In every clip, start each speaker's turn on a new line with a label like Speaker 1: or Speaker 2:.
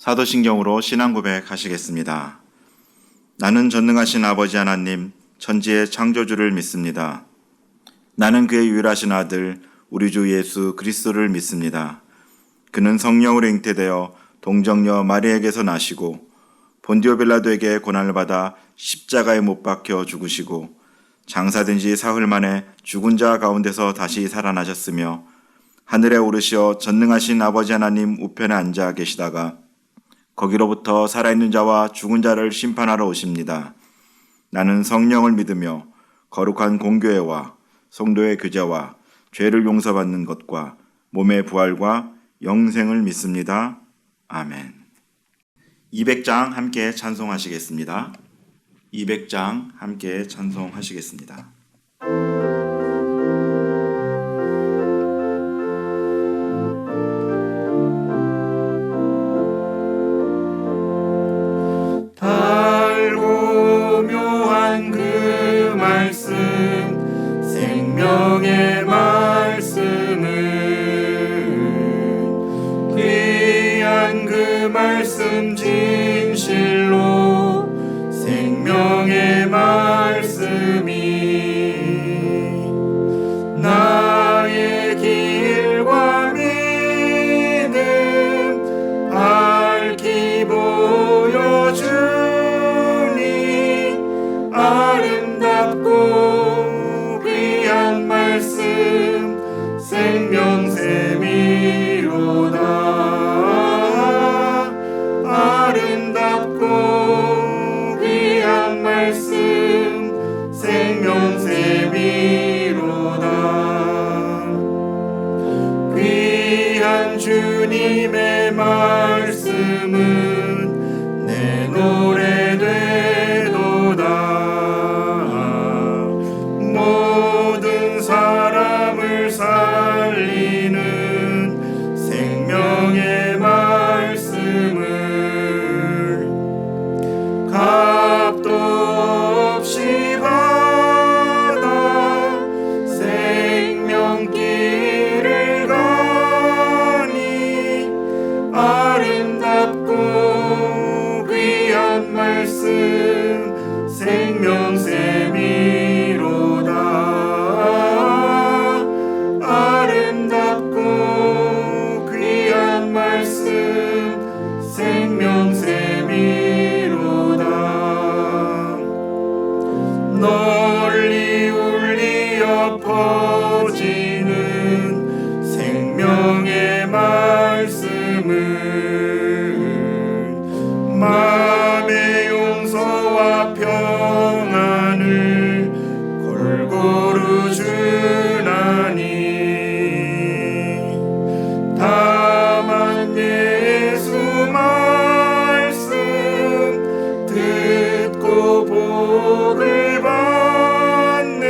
Speaker 1: 사도신경으로 신앙 고백하시겠습니다. 나는 전능하신 아버지 하나님, 천지의 창조주를 믿습니다. 나는 그의 유일하신 아들, 우리 주 예수 그리스도를 믿습니다. 그는 성령으로 잉태되어 동정녀 마리아에게서 나시고 본디오 빌라도에게 고난을 받아 십자가에 못 박혀 죽으시고 장사된 지 사흘 만에 죽은 자 가운데서 다시 살아나셨으며 하늘에 오르시어 전능하신 아버지 하나님 우편에 앉아 계시다가 거기로부터 살아있는 자와 죽은 자를 심판하러 오십니다. 나는 성령을 믿으며 거룩한 공교회와 성도의 교제와 죄를 용서받는 것과 몸의 부활과 영생을 믿습니다. 아멘. 200장 함께 찬송하시겠습니다. 200장 함께 찬송하시겠습니다.
Speaker 2: 생명의 말씀은 귀한 그 말씀 진실로 생명의 말씀이 나의 길과 믿음 밝히 보여주니 아름답고 말씀 생명샘이로다. 아름답고 귀한 말씀 생명샘이로다. 귀한 주님의 말씀은 내 노래 되도다. 사람을 살리는 생명의 말씀을 값도 없이 받아 생명길을 가니 아름답고 귀한 말씀 생명샘이로다. 아름답고 귀한 말씀 생명샘이로다. 널리 울리어 퍼지는 생명의 말씀은 마음의 용서와 평안을 골고루 주나니 다만 예수 말씀 듣고 복을 받네.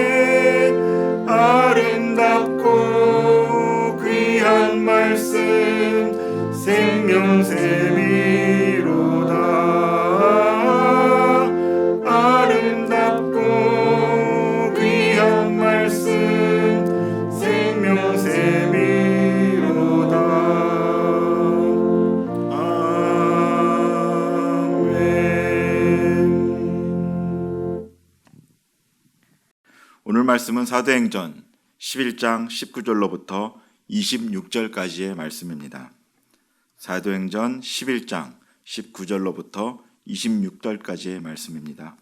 Speaker 2: 아름답고 귀한 말씀 생명샘이로다. 아름답고 귀한 말씀 생명샘이로다.
Speaker 1: 오늘 말씀은 사도행전 11장 19절로부터 26절까지의 말씀입니다. 사도행전 11장 19절로부터 26절까지의 말씀입니다.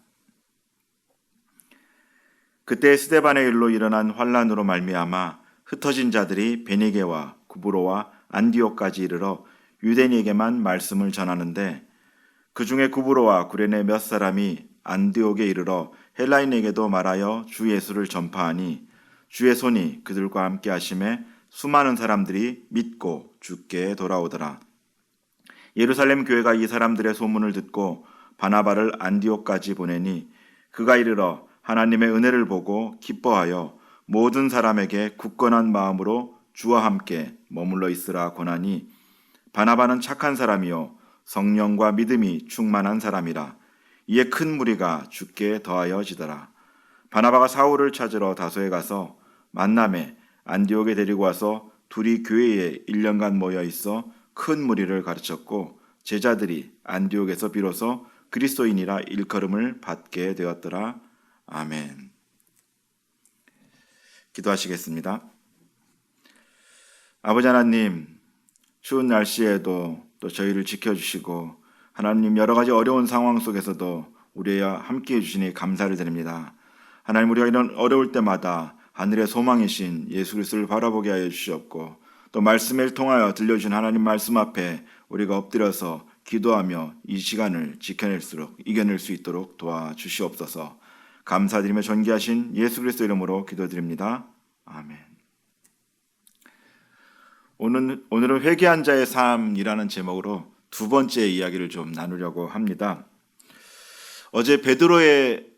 Speaker 1: 그때 스데반의 일로 일어난 환란으로 말미암아 흩어진 자들이 베니게와 구브로와 안디옥까지 이르러 유대인에게만 말씀을 전하는데 그 중에 구브로와 구레네 몇 사람이 안디옥에 이르러 헬라인에게도 말하여 주 예수를 전파하니 주의 손이 그들과 함께 하심에 수많은 사람들이 믿고 주께 돌아오더라. 예루살렘 교회가 이 사람들의 소문을 듣고 바나바를 안디옥까지 보내니 그가 이르러 하나님의 은혜를 보고 기뻐하여 모든 사람에게 굳건한 마음으로 주와 함께 머물러 있으라 권하니 바나바는 착한 사람이요 성령과 믿음이 충만한 사람이라. 이에 큰 무리가 주께 더하여지더라. 바나바가 사울을 찾으러 다소에 가서 만남에 안디옥에 데리고 와서 둘이 교회에 1년간 모여 있어 큰 무리를 가르쳤고 제자들이 안디옥에서 비로소 그리스도인이라 일컬음을 받게 되었더라. 아멘. 기도하시겠습니다. 아버지 하나님, 추운 날씨에도 또 저희를 지켜주시고 하나님 여러 가지 어려운 상황 속에서도 우리와 함께해 주시니 감사를 드립니다. 하나님, 우리가 이런 어려울 때마다 하늘의 소망이신 예수 그리스도를 바라보게 하여 주시옵고 또 말씀을 통하여 들려주신 하나님 말씀 앞에 우리가 엎드려서 기도하며 이 시간을 이겨낼 수 있도록 도와주시옵소서. 감사드리며 존귀하신 예수 그리스도 이름으로 기도드립니다. 아멘. 오늘은 회개한 자의 삶이라는 제목으로 두 번째 이야기를 좀 나누려고 합니다. 어제 베드로를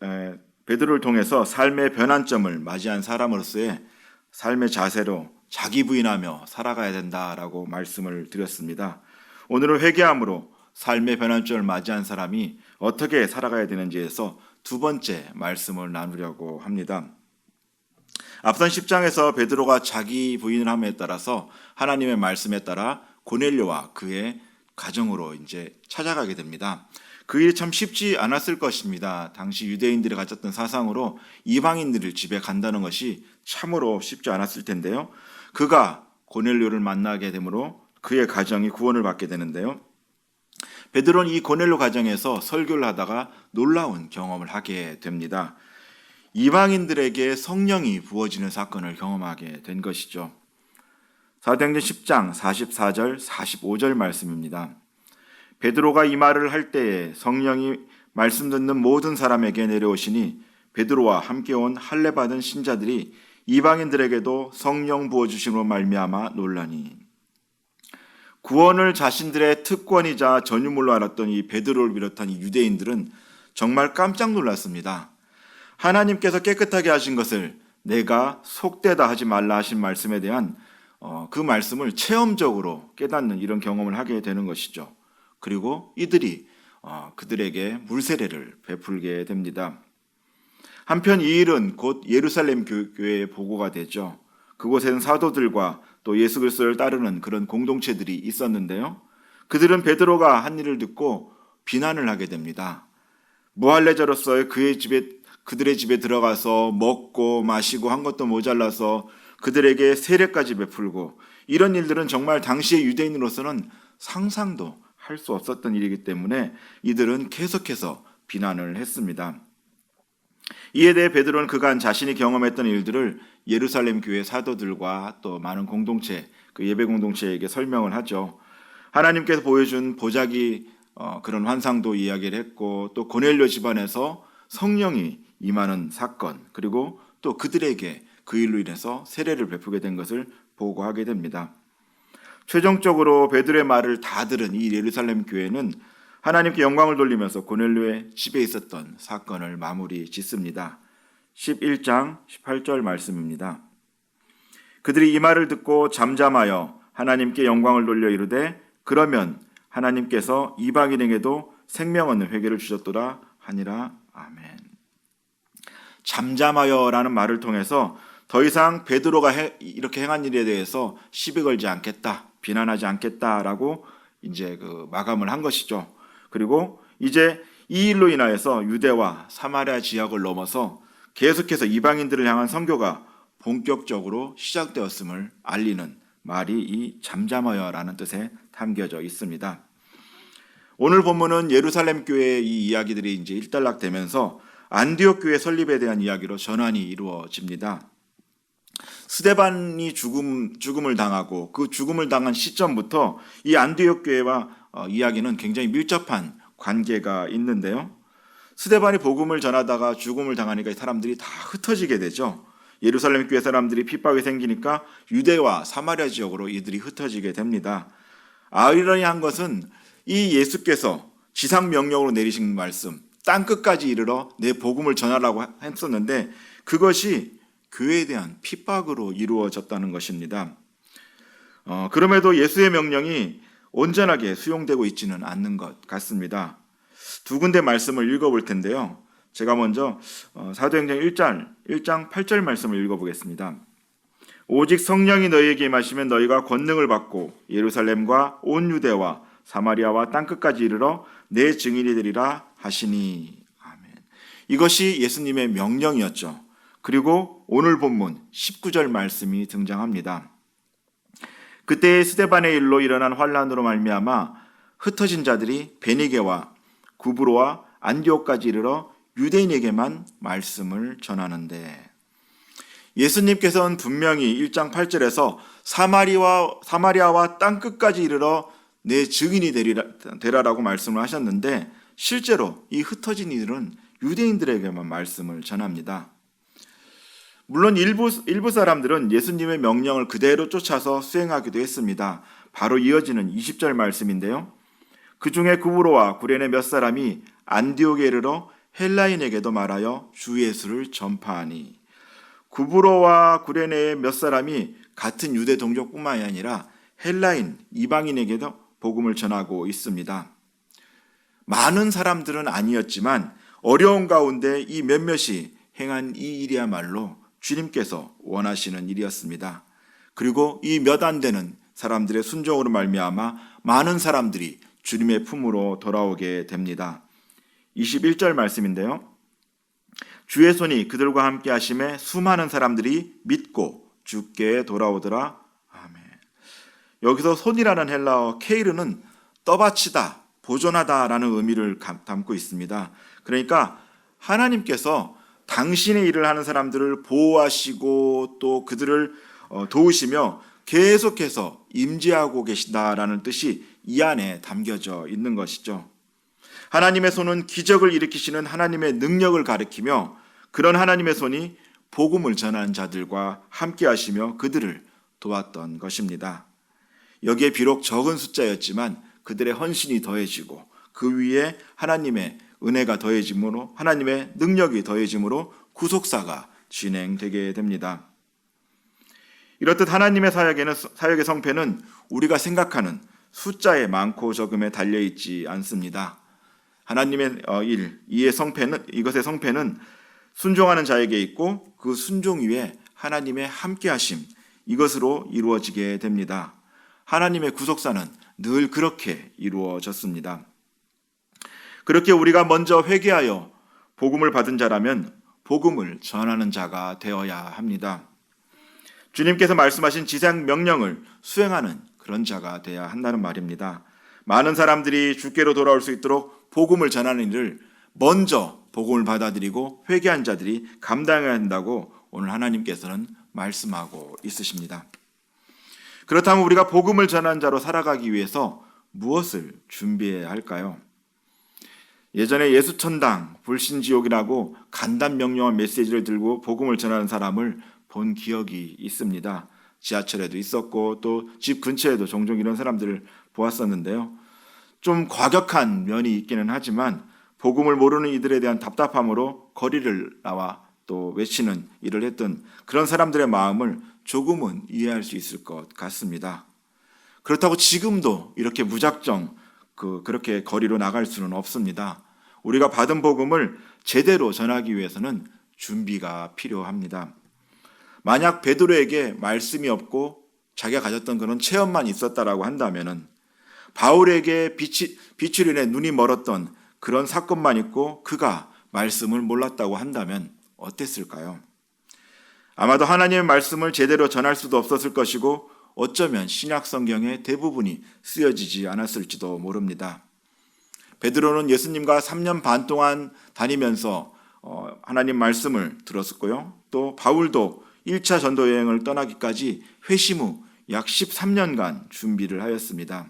Speaker 1: 통해서 삶의 변환점을 맞이한 사람으로서의 삶의 자세로 자기 부인하며 살아가야 된다라고 말씀을 드렸습니다. 오늘은 회개함으로 삶의 변환점을 맞이한 사람이 어떻게 살아가야 되는지에서 두 번째 말씀을 나누려고 합니다. 앞선 10장에서 베드로가 자기 부인을 함에 따라서 하나님의 말씀에 따라 고넬료와 그의 가정으로 이제 찾아가게 됩니다. 그 일이 참 쉽지 않았을 것입니다. 당시 유대인들이 가졌던 사상으로 이방인들을 집에 간다는 것이 참으로 쉽지 않았을 텐데요. 그가 고넬료를 만나게 되므로 그의 가정이 구원을 받게 되는데요. 베드로는 이 고넬료 가정에서 설교를 하다가 놀라운 경험을 하게 됩니다. 이방인들에게 성령이 부어지는 사건을 경험하게 된 것이죠. 사도행전 10장 44절 45절 말씀입니다. 베드로가 이 말을 할 때에 성령이 말씀 듣는 모든 사람에게 내려오시니 베드로와 함께 온 할례 받은 신자들이 이방인들에게도 성령 부어주심으로 말미암아 놀라니. 구원을 자신들의 특권이자 전유물로 알았던 이 베드로를 비롯한 이 유대인들은 정말 깜짝 놀랐습니다. 하나님께서 깨끗하게 하신 것을 내가 속되다 하지 말라 하신 말씀에 대한 그 말씀을 체험적으로 깨닫는 이런 경험을 하게 되는 것이죠. 그리고 이들이 그들에게 물세례를 베풀게 됩니다. 한편 이 일은 곧 예루살렘 교회에 보고가 되죠. 그곳에는 사도들과 또 예수 그리스도를 따르는 그런 공동체들이 있었는데요. 그들은 베드로가 한 일을 듣고 비난을 하게 됩니다. 무할례자로서 그들의 집에 들어가서 먹고 마시고 한 것도 모자라서 그들에게 세례까지 베풀고, 이런 일들은 정말 당시의 유대인으로서는 상상도 할 수 없었던 일이기 때문에 이들은 계속해서 비난을 했습니다. 이에 대해 베드로는 그간 자신이 경험했던 일들을 예루살렘 교회 사도들과 또 많은 공동체, 그 예배 공동체에게 설명을 하죠. 하나님께서 보여준 보자기 그런 환상도 이야기를 했고, 또 고넬료 집안에서 성령이 임하는 사건, 그리고 또 그들에게 그 일로 인해서 세례를 베푸게 된 것을 보고하게 됩니다. 최종적으로 베드로의 말을 다 들은 이 예루살렘 교회는 하나님께 영광을 돌리면서 고넬료의 집에 있었던 사건을 마무리 짓습니다. 11장 18절 말씀입니다. 그들이 이 말을 듣고 잠잠하여 하나님께 영광을 돌려 이르되 그러면 하나님께서 이방인에게도 생명 얻는 회개를 주셨도다 하니라. 아멘. 잠잠하여라는 말을 통해서 더 이상 베드로가 이렇게 행한 일에 대해서 시비 걸지 않겠다, 비난하지 않겠다라고 이제 마감을 한 것이죠. 그리고 이제 이 일로 인하여서 유대와 사마리아 지역을 넘어서 계속해서 이방인들을 향한 선교가 본격적으로 시작되었음을 알리는 말이 이 잠잠하여라는 뜻에 담겨져 있습니다. 오늘 본문은 예루살렘 교회의 이 이야기들이 이제 일단락되면서 안디옥 교회 설립에 대한 이야기로 전환이 이루어집니다. 스데반이 죽음을 당하고 그 죽음을 당한 시점부터 이 안디옥 교회와 이야기는 굉장히 밀접한 관계가 있는데요. 스데반이 복음을 전하다가 죽음을 당하니까 사람들이 다 흩어지게 되죠. 예루살렘 교회 사람들이 핍박이 생기니까 유대와 사마리아 지역으로 이들이 흩어지게 됩니다. 아이러니한 것은 이 예수께서 지상 명령으로 내리신 말씀, 땅 끝까지 이르러 내 복음을 전하라고 했었는데 그것이 교회에 대한 핍박으로 이루어졌다는 것입니다. 그럼에도 예수의 명령이 온전하게 수용되고 있지는 않는 것 같습니다. 두 군데 말씀을 읽어볼 텐데요. 제가 먼저 사도행전 1장 8절 말씀을 읽어보겠습니다. 오직 성령이 너희에게 임하시면 너희가 권능을 받고 예루살렘과 온 유대와 사마리아와 땅끝까지 이르러 내 증인이 되리라 하시니. 아멘. 이것이 예수님의 명령이었죠. 그리고 오늘 본문 19절 말씀이 등장합니다. 그때 스데반의 일로 일어난 환란으로 말미암아 흩어진 자들이 베니게와 구브로와 안디옥까지 이르러 유대인에게만 말씀을 전하는데, 예수님께서는 분명히 1장 8절에서 사마리아와 땅끝까지 이르러 내 증인이 되라라고 말씀을 하셨는데, 실제로 이 흩어진 이들은 유대인들에게만 말씀을 전합니다. 물론 일부 사람들은 예수님의 명령을 그대로 쫓아서 수행하기도 했습니다. 바로 이어지는 20절 말씀인데요. 그 중에 구브로와 구레네 몇 사람이 안디옥에 이르러 헬라인에게도 말하여 주 예수를 전파하니. 구브로와 구레네의 몇 사람이 같은 유대 동족뿐만이 아니라 헬라인, 이방인에게도 복음을 전하고 있습니다. 많은 사람들은 아니었지만 어려운 가운데 이 몇몇이 행한 이 일이야말로 주님께서 원하시는 일이었습니다. 그리고 이 몇 안 되는 사람들의 순종으로 말미암아 많은 사람들이 주님의 품으로 돌아오게 됩니다. 21절 말씀인데요. 주의 손이 그들과 함께 하심에 수많은 사람들이 믿고 주께 돌아오더라. 아멘. 여기서 손이라는 헬라어 케이르는 떠받치다, 보존하다라는 의미를 담고 있습니다. 그러니까 하나님께서 당신의 일을 하는 사람들을 보호하시고 또 그들을 도우시며 계속해서 임재하고 계신다라는 뜻이 이 안에 담겨져 있는 것이죠. 하나님의 손은 기적을 일으키시는 하나님의 능력을 가리키며, 그런 하나님의 손이 복음을 전하는 자들과 함께 하시며 그들을 도왔던 것입니다. 여기에 비록 적은 숫자였지만 그들의 헌신이 더해지고 그 위에 하나님의 은혜가 더해짐으로, 하나님의 능력이 더해짐으로 구속사가 진행되게 됩니다. 이렇듯 하나님의 사역의 성패는 우리가 생각하는 숫자의 많고 적음에 달려있지 않습니다. 하나님의 이것의 성패는 순종하는 자에게 있고, 그 순종 위에 하나님의 함께하심, 이것으로 이루어지게 됩니다. 하나님의 구속사는 늘 그렇게 이루어졌습니다. 그렇게 우리가 먼저 회개하여 복음을 받은 자라면 복음을 전하는 자가 되어야 합니다. 주님께서 말씀하신 지상 명령을 수행하는 그런 자가 되어야 한다는 말입니다. 많은 사람들이 주께로 돌아올 수 있도록 복음을 전하는 일을 먼저 복음을 받아들이고 회개한 자들이 감당해야 한다고 오늘 하나님께서는 말씀하고 있으십니다. 그렇다면 우리가 복음을 전하는 자로 살아가기 위해서 무엇을 준비해야 할까요? 예전에 예수천당, 불신지옥이라고 간단명료한 메시지를 들고 복음을 전하는 사람을 본 기억이 있습니다. 지하철에도 있었고 또 집 근처에도 종종 이런 사람들을 보았었는데요. 좀 과격한 면이 있기는 하지만 복음을 모르는 이들에 대한 답답함으로 거리를 나와 또 외치는 일을 했던 그런 사람들의 마음을 조금은 이해할 수 있을 것 같습니다. 그렇다고 지금도 이렇게 무작정 그렇게 거리로 나갈 수는 없습니다. 우리가 받은 복음을 제대로 전하기 위해서는 준비가 필요합니다. 만약 베드로에게 말씀이 없고 자기가 가졌던 그런 체험만 있었다라고 한다면은, 바울에게 빛으로 인해 눈이 멀었던 그런 사건만 있고 그가 말씀을 몰랐다고 한다면 어땠을까요? 아마도 하나님의 말씀을 제대로 전할 수도 없었을 것이고 어쩌면 신약 성경의 대부분이 쓰여지지 않았을지도 모릅니다. 베드로는 예수님과 3년 반 동안 다니면서 하나님 말씀을 들었었고요. 또 바울도 1차 전도 여행을 떠나기까지 회심 후 약 13년간 준비를 하였습니다.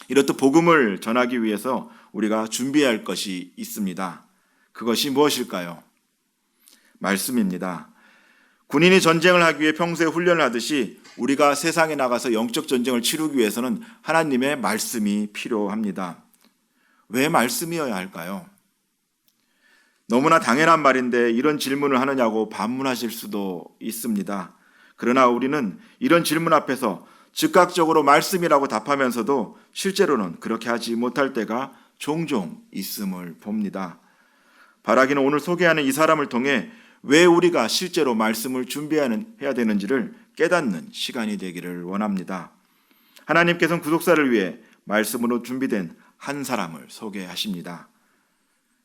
Speaker 1: 이렇듯 복음을 전하기 위해서 우리가 준비해야 할 것이 있습니다. 그것이 무엇일까요? 말씀입니다. 군인이 전쟁을 하기 위해 평소에 훈련을 하듯이 우리가 세상에 나가서 영적 전쟁을 치르기 위해서는 하나님의 말씀이 필요합니다. 왜 말씀이어야 할까요? 너무나 당연한 말인데 이런 질문을 하느냐고 반문하실 수도 있습니다. 그러나 우리는 이런 질문 앞에서 즉각적으로 말씀이라고 답하면서도 실제로는 그렇게 하지 못할 때가 종종 있음을 봅니다. 바라기는 오늘 소개하는 이 사람을 통해 왜 우리가 실제로 말씀을 준비해야 되는지를 깨닫는 시간이 되기를 원합니다. 하나님께서는 구속사를 위해 말씀으로 준비된 한 사람을 소개하십니다.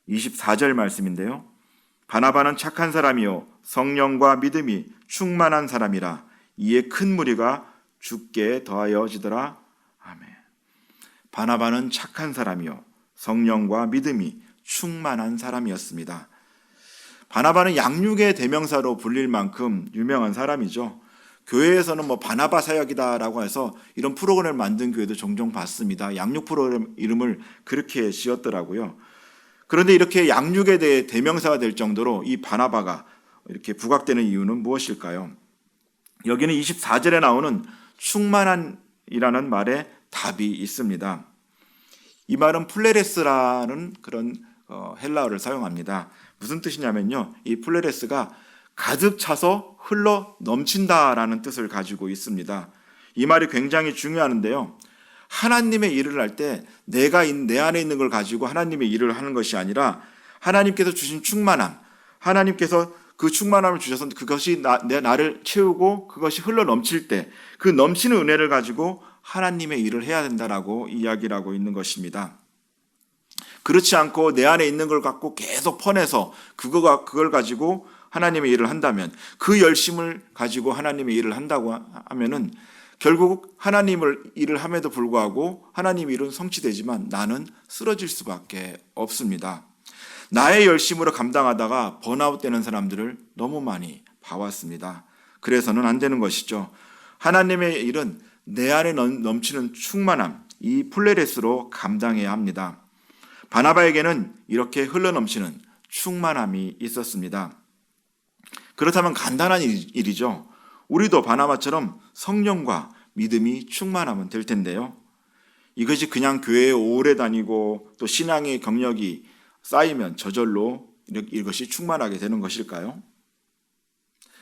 Speaker 1: 24절 말씀인데요. 바나바는 착한 사람이요 성령과 믿음이 충만한 사람이라 이에 큰 무리가 주께 더하여지더라. 아멘. 바나바는 착한 사람이요 성령과 믿음이 충만한 사람이었습니다. 바나바는 양육의 대명사로 불릴 만큼 유명한 사람이죠. 교회에서는 바나바 사역이다라고 해서 이런 프로그램을 만든 교회도 종종 봤습니다. 양육 프로그램 이름을 그렇게 지었더라고요. 그런데 이렇게 양육에 대해 대명사가 될 정도로 이 바나바가 이렇게 부각되는 이유는 무엇일까요? 여기는 24절에 나오는 충만한이라는 말에 답이 있습니다. 이 말은 플레레스라는 그런 헬라어를 사용합니다. 무슨 뜻이냐면요. 이 플레레스가 가득 차서 흘러 넘친다라는 뜻을 가지고 있습니다. 이 말이 굉장히 중요한데요. 하나님의 일을 할 때 내가 내 안에 있는 걸 가지고 하나님의 일을 하는 것이 아니라 하나님께서 주신 충만함, 하나님께서 그 충만함을 주셔서 그것이 나를 채우고 그것이 흘러 넘칠 때 그 넘치는 은혜를 가지고 하나님의 일을 해야 된다라고 이야기를 하고 있는 것입니다. 그렇지 않고 내 안에 있는 걸 갖고 계속 퍼내서 그걸 가지고 하나님의 일을 한다면 그 열심을 가지고 하나님의 일을 한다고 하면은 결국 하나님을 일을 함에도 불구하고 하나님의 일은 성취되지만 나는 쓰러질 수밖에 없습니다. 나의 열심으로 감당하다가 번아웃 되는 사람들을 너무 많이 봐왔습니다. 그래서는 안 되는 것이죠. 하나님의 일은 내 안에 넘치는 충만함, 이 플레레스로 감당해야 합니다. 바나바에게는 이렇게 흘러넘치는 충만함이 있었습니다. 그렇다면 간단한 일이죠. 우리도 바나바처럼 성령과 믿음이 충만하면 될 텐데요. 이것이 그냥 교회에 오래 다니고 또 신앙의 경력이 쌓이면 저절로 이것이 충만하게 되는 것일까요?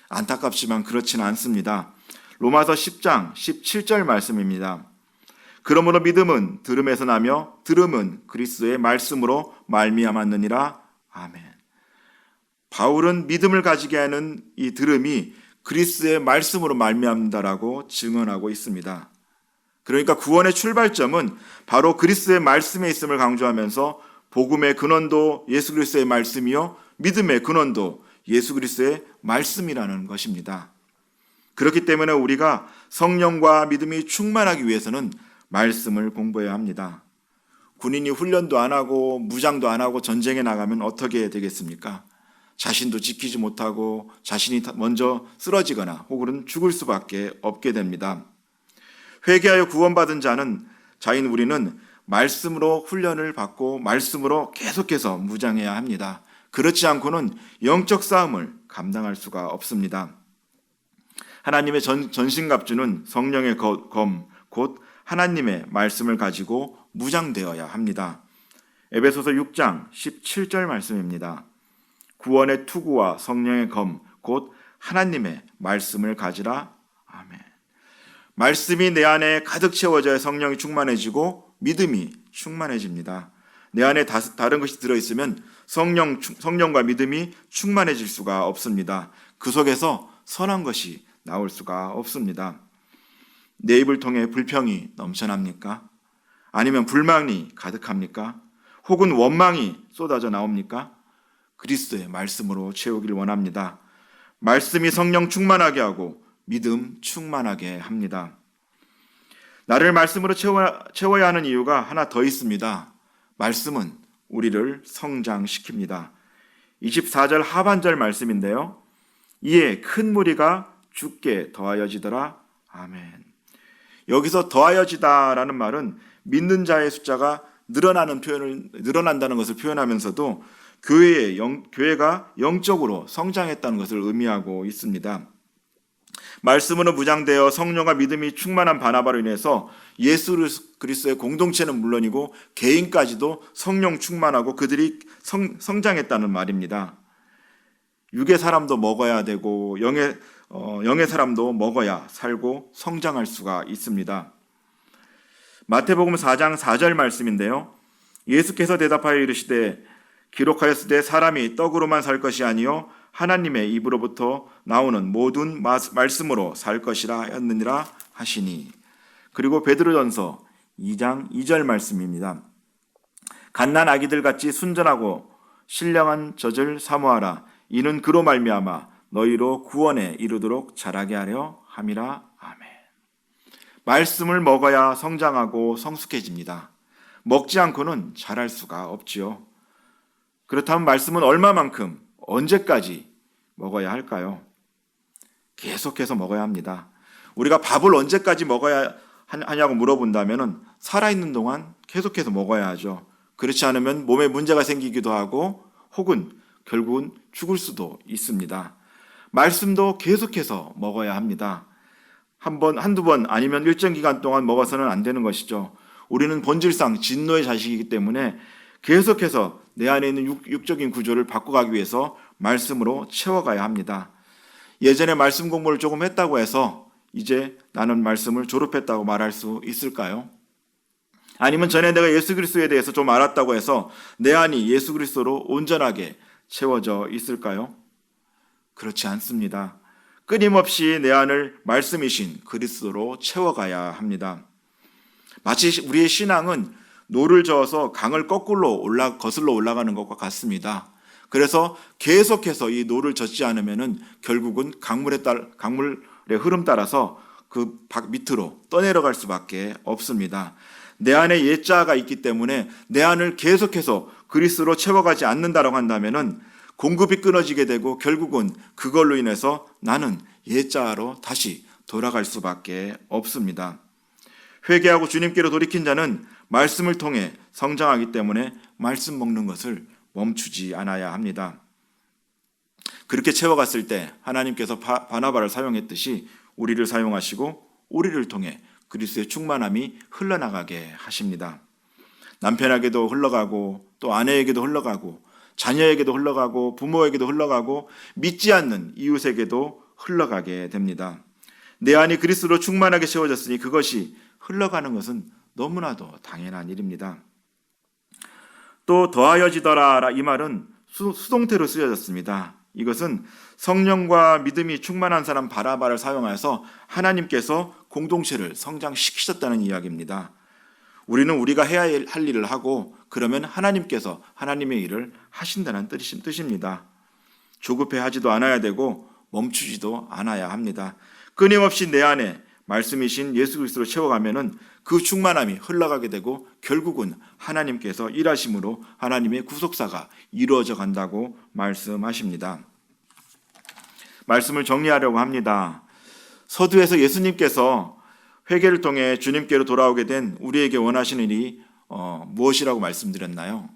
Speaker 1: 안타깝지만 그렇지는 않습니다. 로마서 10장 17절 말씀입니다. 그러므로 믿음은 들음에서 나며 들음은 그리스도의 말씀으로 말미암았느니라. 아멘. 바울은 믿음을 가지게 하는 이 들음이 그리스도의 말씀으로 말미암는다라고 증언하고 있습니다. 그러니까 구원의 출발점은 바로 그리스도의 말씀에 있음을 강조하면서 복음의 근원도 예수 그리스도의 말씀이요 믿음의 근원도 예수 그리스도의 말씀이라는 것입니다. 그렇기 때문에 우리가 성령과 믿음이 충만하기 위해서는 말씀을 공부해야 합니다. 군인이 훈련도 안 하고 무장도 안 하고 전쟁에 나가면 어떻게 되겠습니까? 자신도 지키지 못하고 자신이 먼저 쓰러지거나 혹은 죽을 수밖에 없게 됩니다. 회개하여 구원받은 자인 우리는 말씀으로 훈련을 받고 말씀으로 계속해서 무장해야 합니다. 그렇지 않고는 영적 싸움을 감당할 수가 없습니다. 하나님의 전신갑주는 성령의 검, 곧 하나님의 말씀을 가지고 무장되어야 합니다. 에베소서 6장 17절 말씀입니다. 구원의 투구와 성령의 검, 곧 하나님의 말씀을 가지라. 아멘. 말씀이 내 안에 가득 채워져야 성령이 충만해지고 믿음이 충만해집니다. 내 안에 다른 것이 들어있으면 성령과 믿음이 충만해질 수가 없습니다. 그 속에서 선한 것이 나올 수가 없습니다. 내 입을 통해 불평이 넘쳐납니까? 아니면 불만이 가득합니까? 혹은 원망이 쏟아져 나옵니까? 그리스도의 말씀으로 채우길 원합니다. 말씀이 성령 충만하게 하고 믿음 충만하게 합니다. 나를 말씀으로 채워야 하는 이유가 하나 더 있습니다. 말씀은 우리를 성장시킵니다. 24절 하반절 말씀인데요. 이에 큰 무리가 주께 더하여지더라. 아멘. 여기서 더하여지다라는 말은 믿는 자의 숫자가 늘어난다는 것을 표현하면서도 교회가 영적으로 성장했다는 것을 의미하고 있습니다. 말씀으로 무장되어 성령과 믿음이 충만한 바나바로 인해서 예수 그리스도의 공동체는 물론이고 개인까지도 성령 충만하고 그들이 성장했다는 말입니다. 육의 사람도 먹어야 되고 영의 사람도 먹어야 살고 성장할 수가 있습니다. 마태복음 4장 4절 말씀인데요. 예수께서 대답하여 이르시되 기록하였으되 사람이 떡으로만 살 것이 아니요 하나님의 입으로부터 나오는 모든 말씀으로 살 것이라 하였느니라 하시니. 그리고 베드로전서 2장 2절 말씀입니다. 갓난 아기들 같이 순전하고 신령한 젖을 사모하라. 이는 그로 말미암아 너희로 구원에 이르도록 자라게 하려 함이라. 아멘. 말씀을 먹어야 성장하고 성숙해집니다. 먹지 않고는 자랄 수가 없지요. 그렇다면 말씀은 얼마만큼, 언제까지 먹어야 할까요? 계속해서 먹어야 합니다. 우리가 밥을 언제까지 먹어야 하냐고 물어본다면 살아있는 동안 계속해서 먹어야 하죠. 그렇지 않으면 몸에 문제가 생기기도 하고 혹은 결국은 죽을 수도 있습니다. 말씀도 계속해서 먹어야 합니다. 한두 번 아니면 일정 기간 동안 먹어서는 안 되는 것이죠. 우리는 본질상 진노의 자식이기 때문에 계속해서 내 안에 있는 육적인 구조를 바꿔가기 위해서 말씀으로 채워가야 합니다. 예전에 말씀 공부를 조금 했다고 해서 이제 나는 말씀을 졸업했다고 말할 수 있을까요? 아니면 전에 내가 예수 그리스도에 대해서 좀 알았다고 해서 내 안이 예수 그리스도로 온전하게 채워져 있을까요? 그렇지 않습니다. 끊임없이 내 안을 말씀이신 그리스도로 채워가야 합니다. 마치 우리의 신앙은 노를 저어서 강을 거꾸로 거슬러 올라가는 것과 같습니다. 그래서 계속해서 이 노를 젓지 않으면은 결국은 강물의 흐름 따라서 그 밑으로 떠내려갈 수밖에 없습니다. 내 안에 옛자가 있기 때문에 내 안을 계속해서 그리스도로 채워가지 않는다라고 한다면은 공급이 끊어지게 되고 결국은 그걸로 인해서 나는 옛자로 다시 돌아갈 수밖에 없습니다. 회개하고 주님께로 돌이킨 자는 말씀을 통해 성장하기 때문에 말씀 먹는 것을 멈추지 않아야 합니다. 그렇게 채워갔을 때 하나님께서 바나바를 사용했듯이 우리를 사용하시고 우리를 통해 그리스도의 충만함이 흘러나가게 하십니다. 남편에게도 흘러가고 또 아내에게도 흘러가고 자녀에게도 흘러가고 부모에게도 흘러가고 믿지 않는 이웃에게도 흘러가게 됩니다. 내 안이 그리스도로 충만하게 채워졌으니 그것이 흘러가는 것은 너무나도 당연한 일입니다. 또 더하여지더라 이 말은 수동태로 쓰여졌습니다. 이것은 성령과 믿음이 충만한 사람 바나바를 사용하여서 하나님께서 공동체를 성장시키셨다는 이야기입니다. 우리는 우리가 해야 할 일을 하고 그러면 하나님께서 하나님의 일을 하신다는 뜻입니다. 조급해하지도 않아야 되고 멈추지도 않아야 합니다. 끊임없이 내 안에 말씀이신 예수 그리스도로 채워가면은 그 충만함이 흘러가게 되고 결국은 하나님께서 일하심으로 하나님의 구속사가 이루어져 간다고 말씀하십니다. 말씀을 정리하려고 합니다. 서두에서 예수님께서 회개를 통해 주님께로 돌아오게 된 우리에게 원하시는 일이 무엇이라고 말씀드렸나요?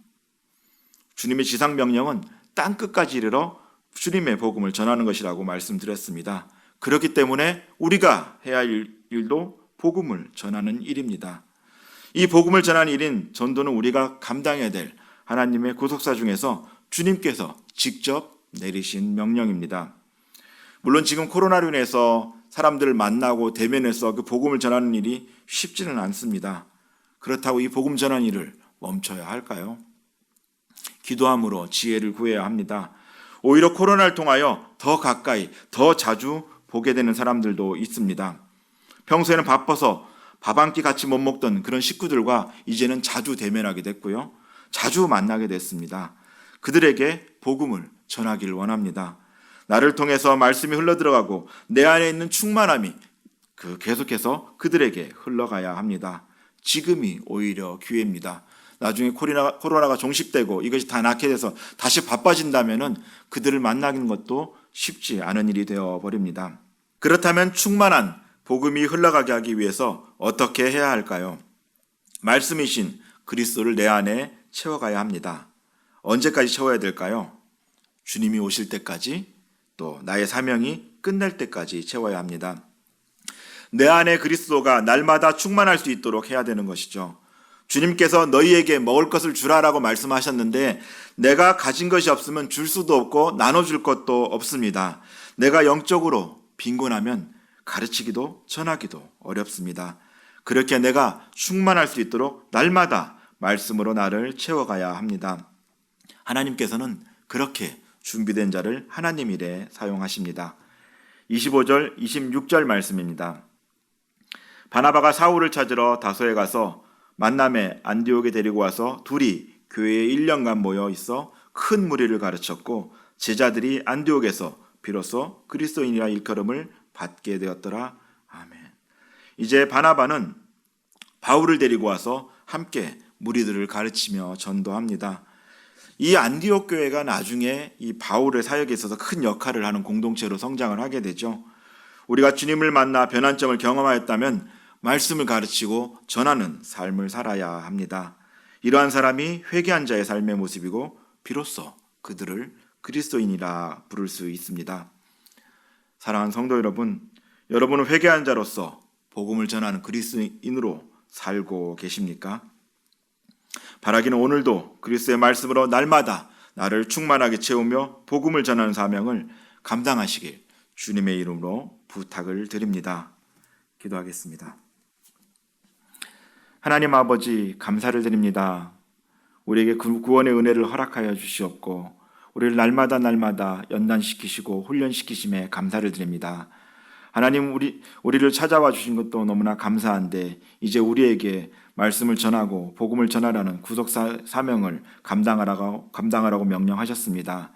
Speaker 1: 주님의 지상명령은 땅끝까지 이르러 주님의 복음을 전하는 것이라고 말씀드렸습니다. 그렇기 때문에 우리가 해야 할 일도 복음을 전하는 일입니다. 이 복음을 전하는 일인 전도는 우리가 감당해야 될 하나님의 구속사 중에서 주님께서 직접 내리신 명령입니다. 물론 지금 코로나로 인해서 사람들을 만나고 대면해서 그 복음을 전하는 일이 쉽지는 않습니다. 그렇다고 이 복음 전하는 일을 멈춰야 할까요? 기도함으로 지혜를 구해야 합니다. 오히려 코로나를 통하여 더 가까이, 더 자주 보게 되는 사람들도 있습니다. 평소에는 바빠서 밥 한 끼 같이 못 먹던 그런 식구들과 이제는 자주 대면하게 됐고요. 자주 만나게 됐습니다. 그들에게 복음을 전하기를 원합니다. 나를 통해서 말씀이 흘러들어가고 내 안에 있는 충만함이 계속해서 그들에게 흘러가야 합니다. 지금이 오히려 기회입니다. 나중에 코로나가 종식되고 이것이 다 낫게 돼서 다시 바빠진다면은 그들을 만나는 것도 쉽지 않은 일이 되어버립니다. 그렇다면 충만한 복음이 흘러가게 하기 위해서 어떻게 해야 할까요? 말씀이신 그리스도를 내 안에 채워가야 합니다. 언제까지 채워야 될까요? 주님이 오실 때까지, 또 나의 사명이 끝날 때까지 채워야 합니다. 내 안에 그리스도가 날마다 충만할 수 있도록 해야 되는 것이죠. 주님께서 너희에게 먹을 것을 주라라고 말씀하셨는데 내가 가진 것이 없으면 줄 수도 없고 나눠줄 것도 없습니다. 내가 영적으로 빈곤하면 가르치기도 전하기도 어렵습니다. 그렇게 내가 충만할 수 있도록 날마다 말씀으로 나를 채워가야 합니다. 하나님께서는 그렇게 준비된 자를 하나님 일에 사용하십니다. 25절, 26절 말씀입니다. 바나바가 사울을 찾으러 다소에 가서 만남에 안디옥에 데리고 와서 둘이 교회에 1년간 모여 있어 큰 무리를 가르쳤고 제자들이 안디옥에서 비로소 그리스도인이라 일컬음을 받게 되었더라. 아멘. 이제 바나바는 바울을 데리고 와서 함께 무리들을 가르치며 전도합니다. 이 안디옥 교회가 나중에 이 바울의 사역에 있어서 큰 역할을 하는 공동체로 성장을 하게 되죠. 우리가 주님을 만나 변환점을 경험하였다면 말씀을 가르치고 전하는 삶을 살아야 합니다. 이러한 사람이 회개한 자의 삶의 모습이고 비로소 그들을 그리스도인이라 부를 수 있습니다. 사랑하는 성도 여러분, 여러분은 회개한 자로서 복음을 전하는 그리스도인으로 살고 계십니까? 바라기는 오늘도 그리스도의 말씀으로 날마다 나를 충만하게 채우며 복음을 전하는 사명을 감당하시길 주님의 이름으로 부탁을 드립니다. 기도하겠습니다. 하나님 아버지, 감사를 드립니다. 우리에게 구원의 은혜를 허락하여 주시옵고 우리를 날마다 연단시키시고 훈련시키심에 감사를 드립니다. 하나님, 우리를 찾아와 주신 것도 너무나 감사한데 이제 우리에게 말씀을 전하고 복음을 전하라는 구속 사명을 감당하라고 명령하셨습니다.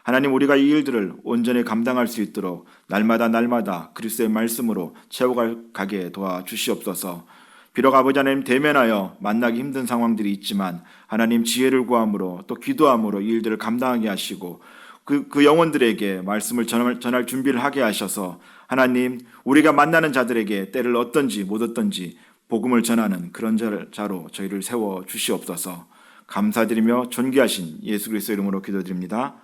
Speaker 1: 하나님, 우리가 이 일들을 온전히 감당할 수 있도록 날마다 그리스도의 말씀으로 채워가게 도와주시옵소서. 비록 아버지 하나님 대면하여 만나기 힘든 상황들이 있지만 하나님 지혜를 구함으로 또 기도함으로 이 일들을 감당하게 하시고 그 영혼들에게 말씀을 전할 준비를 하게 하셔서 하나님, 우리가 만나는 자들에게 때를 얻든지 못 얻든지 복음을 전하는 그런 자로 저희를 세워 주시옵소서. 감사드리며 존귀하신 예수 그리스도 이름으로 기도드립니다.